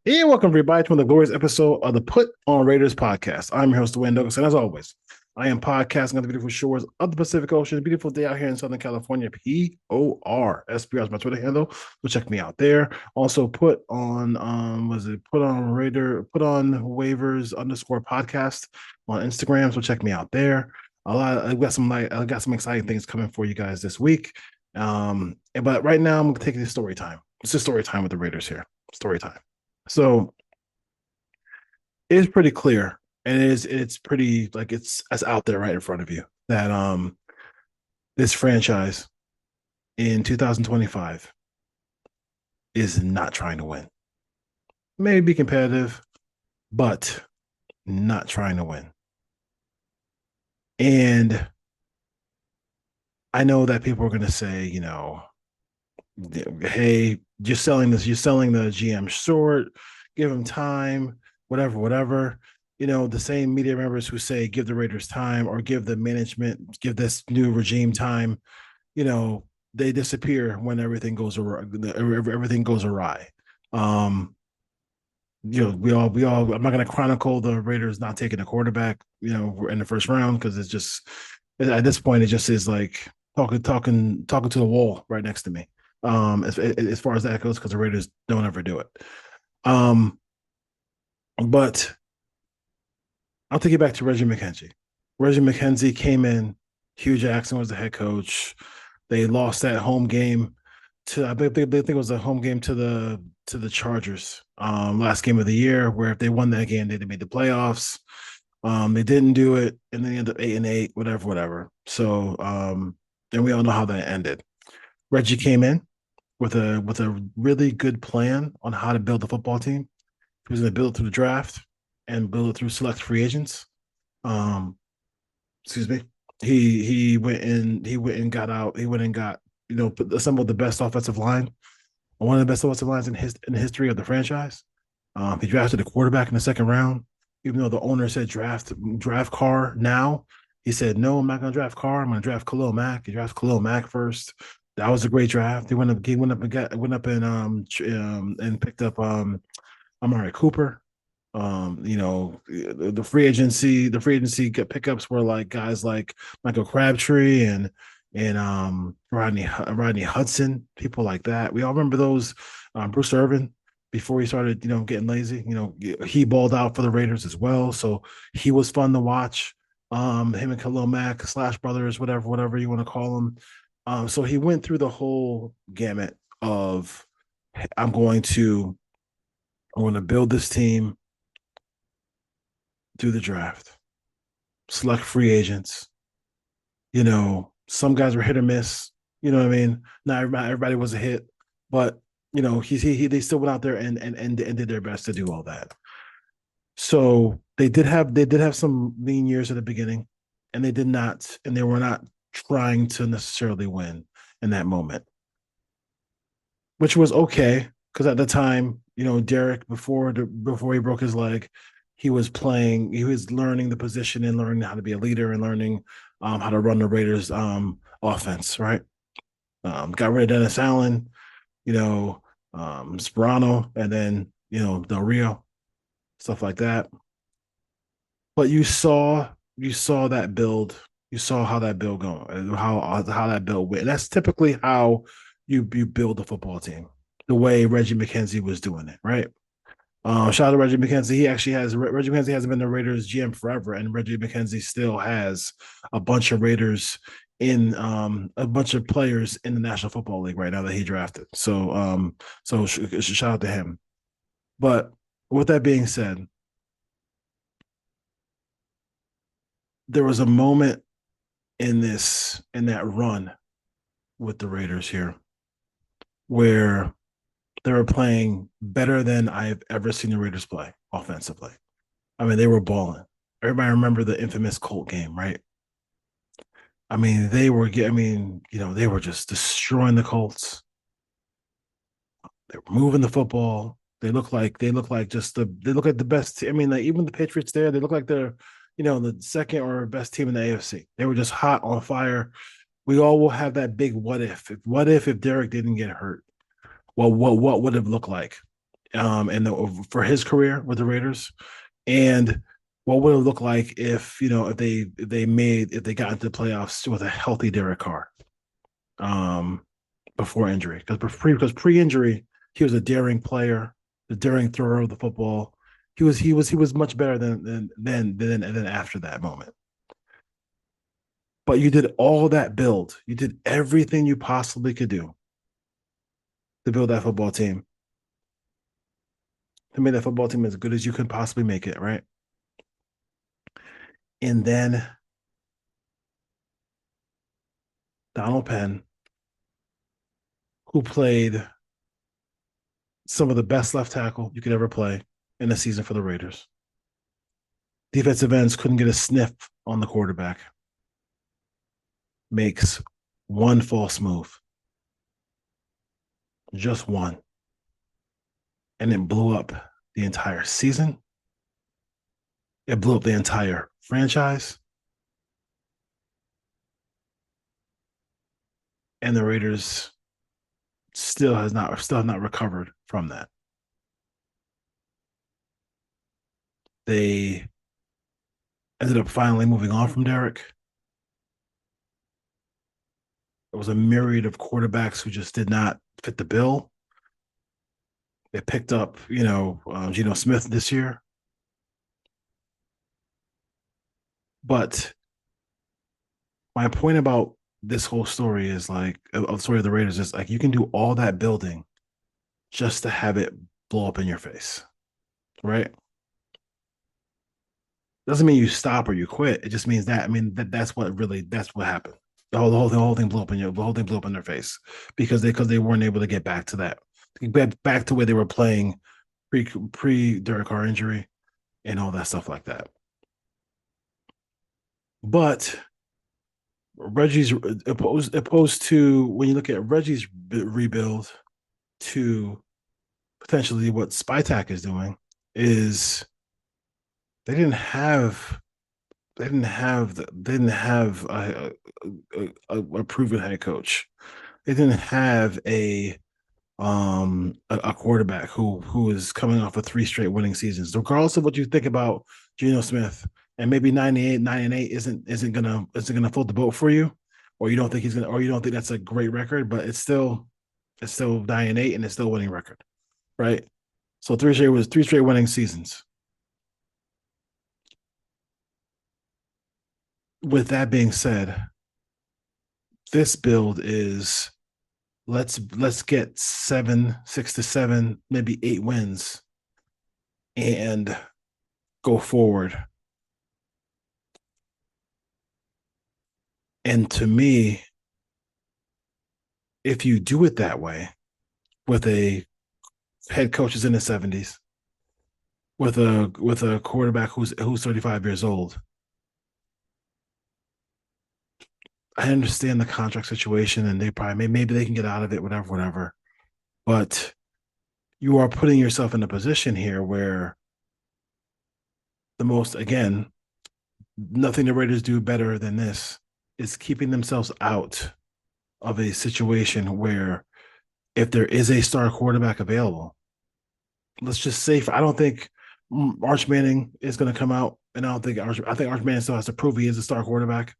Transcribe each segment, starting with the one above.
And welcome everybody to the glorious episode of the Put on Raiders podcast. I'm your host, Dwayne Douglas, and as always, I am podcasting on the beautiful shores of the Pacific Ocean. Beautiful day out here in Southern California. POR SPR is my Twitter handle. So check me out there. Also put on put on waivers underscore podcast on Instagram. So check me out there. I got some exciting things coming for you guys this week. But right now I'm gonna take this story time. It's just story time with the Raiders here. Story time. So it's pretty clear, and it's pretty like it's out there right in front of you that this franchise in 2025 is not trying to win. Maybe be competitive, but not trying to win. And I know that people are going to say, hey, you're selling the GM short, give him time, whatever. The same media members who say give the Raiders time or give the management, give this new regime time, they disappear when everything goes awry. Um, I'm not going to chronicle the Raiders not taking a quarterback, in the first round because it's just at this point it just is like talking to the wall right next to me. As far as that goes, because the Raiders don't ever do it. Um, but I'll take you back to Reggie McKenzie. Reggie McKenzie came in. Hugh Jackson was the head coach. They lost that home game to I think it was a home game to the Chargers. Last game of the year, where if they won that game, they'd have made the playoffs. They didn't do it, and then they ended up 8-8, whatever. So, and we all know how that ended. Reggie came in with a really good plan on how to build the football team. He was going to build it through the draft and build it through select free agents. Um, excuse me. He went and got out. He went and got assembled the best offensive line, one of the best offensive lines in the history of the franchise. He drafted a quarterback in the second round, even though the owner said draft Carr now. He said, no, I'm not going to draft Carr. I'm going to draft Khalil Mack. He drafted Khalil Mack first. That was a great draft. He went up and picked up Amari Cooper. The free agency pickups were like guys like Michael Crabtree and Rodney Hudson, people like that. We all remember those. Bruce Irvin before he started, getting lazy. He balled out for the Raiders as well, so he was fun to watch. Him and Khalil Mack, Slash Brothers, whatever you want to call them. So he went through the whole gamut of I'm going to build this team through the draft, select free agents. Some guys were hit or miss. You know what I mean? Not everybody was a hit, but they still went out there and did their best to do all that. So they did have some lean years at the beginning, and they were not trying to necessarily win in that moment, which was okay because at the time, Derek before he broke his leg, he was learning the position and learning how to be a leader and learning how to run the Raiders offense, right? Got rid of Dennis Allen, Sperano, and then Del Rio, stuff like that. But you saw that build. You saw how that build going, how that build went. And that's typically how you build a football team. The way Reggie McKenzie was doing it, right? Shout out to Reggie McKenzie. Reggie McKenzie hasn't been the Raiders GM forever, and Reggie McKenzie still has a bunch of Raiders in a bunch of players in the National Football League right now that he drafted. So shout out to him. But with that being said, there was a moment in that run with the Raiders here where they were playing better than I've ever seen the Raiders play offensively. I mean, they were balling. Everybody remember the infamous Colt game, right? I mean, they were just destroying the Colts. They were moving the football. They look like the best. I mean, like even the Patriots there, they look like they're, the second or best team in the AFC. They were just hot on fire. We all will have that big what if. What if Derek didn't get hurt? Well, what would it look like? for his career with the Raiders, and what would it look like if if they got into the playoffs with a healthy Derek Carr um, before injury, because pre injury he was a daring player, the daring thrower of the football. He was much better than after that moment. But you did all that build. You did everything you possibly could do to build that football team, to make that football team as good as you could possibly make it, right? And then Donald Penn, who played some of the best left tackle you could ever play in a season for the Raiders. Defensive ends couldn't get a sniff on the quarterback. Makes one false move, just one, and it blew up the entire season. It blew up the entire franchise, and the Raiders still have not recovered from that. They ended up finally moving on from Derek. It was a myriad of quarterbacks who just did not fit the bill. They picked up, Geno Smith this year, but my point about this whole story is like of the story of the Raiders is like you can do all that building just to have it blow up in your face, right? Doesn't mean you stop or you quit. It just means that that's what happened. The whole thing blew up in their face because they weren't able to get back to that, back to where they were playing pre Derek Carr injury and all that stuff like that. But Reggie's opposed to when you look at Reggie's rebuild to potentially what Spytek is doing is they didn't have a proven head coach. They didn't have a quarterback who is coming off of three straight winning seasons. Regardless of what you think about Geno Smith, and maybe 9-8 isn't gonna float the boat for you, or you don't think that's a great record, but it's still 9-8 and it's still a winning record, right? So three straight winning seasons. With that being said, this build is let's get 6 to 7, maybe 8 wins and go forward. And to me, if you do it that way with a head coach is in his 70s, with a quarterback who's 35 years old, I understand the contract situation and they probably maybe they can get out of it, whatever. But you are putting yourself in a position here where the most again, nothing the Raiders do better than this is keeping themselves out of a situation where if there is a star quarterback available, let's just say I don't think Arch Manning is going to come out, and I think Arch Manning still has to prove he is a star quarterback.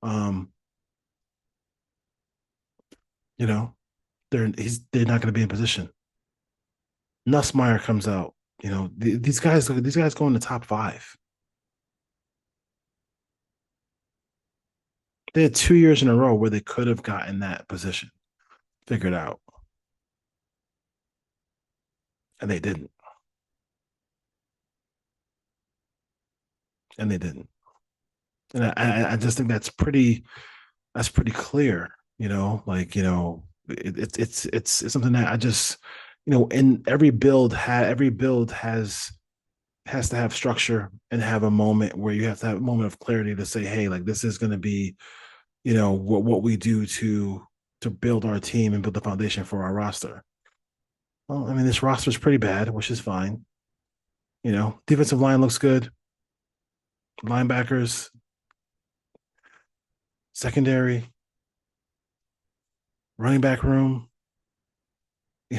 Um, you know, they're not going to be in position. Nussmeyer comes out. These guys go in the top five. They had 2 years in a row where they could have gotten that position figured out, and they didn't. And they didn't. And I just think that's pretty clear. It's something that I just in every build has to have structure and have a moment where you have to have a moment of clarity to say, hey, like this is going to be what we do to build our team and build the foundation for our roster. Well, I mean, this roster is pretty bad, which is fine. Defensive line looks good. Linebackers, secondary, running back room.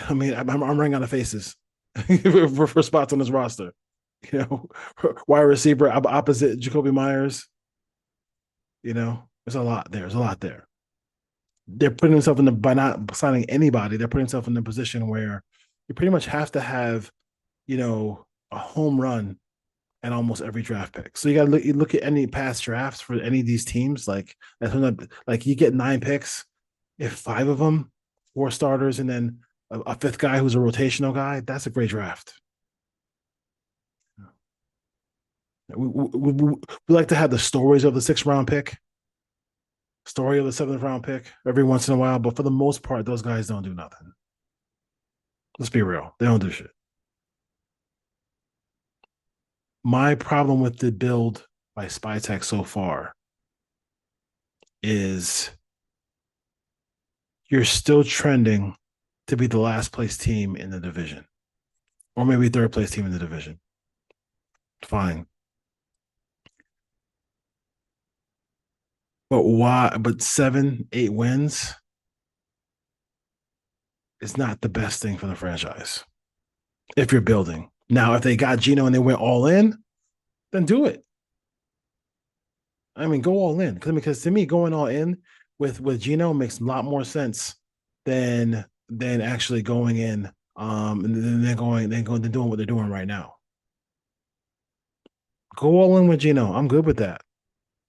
I mean, I'm running out of faces. for spots on his roster. You know, wide receiver opposite Jacoby Myers. You know, there's a lot there. There's a lot there. They're putting themselves in the by not signing anybody. They're putting themselves in a position where you pretty much have to have a home run and almost every draft pick. So you look at any past drafts for any of these teams. Like you get 9 picks, if 5 of them, 4 starters, and then a fifth guy who's a rotational guy, that's a great draft. We like to have the stories of the 6th round pick, story of the 7th round pick every once in a while, but for the most part, those guys don't do nothing. Let's be real. They don't do shit. My problem with the build by Spytek so far is you're still trending to be the last place team in the division, or maybe third place team in the division. Fine. But why? But 7, 8 wins is not the best thing for the franchise if you're building. Now, if they got Gino and they went all in, then do it. I mean, go all in because to me, going all in with Gino makes a lot more sense than actually going in and then doing what they're doing right now. Go all in with Gino. I'm good with that.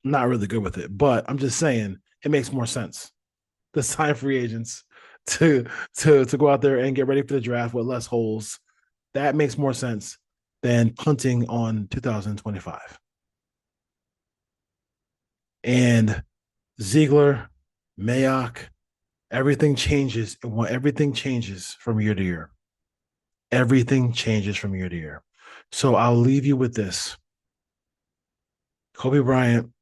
I'm not really good with it, but I'm just saying it makes more sense to sign free agents to to go out there and get ready for the draft with less holes. That makes more sense than punting on 2025. And Ziegler, Mayock, everything changes from year to year. Everything changes from year to year. So I'll leave you with this. Kobe Bryant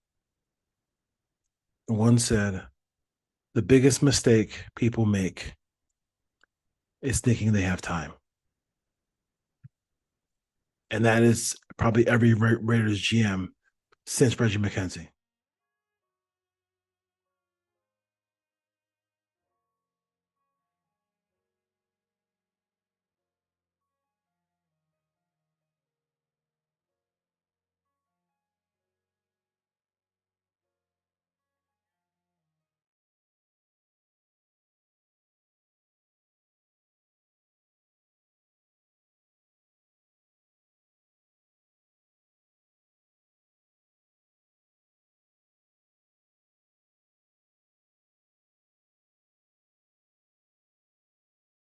once said, the biggest mistake people make is thinking they have time. And that is probably every Raiders GM since Reggie McKenzie.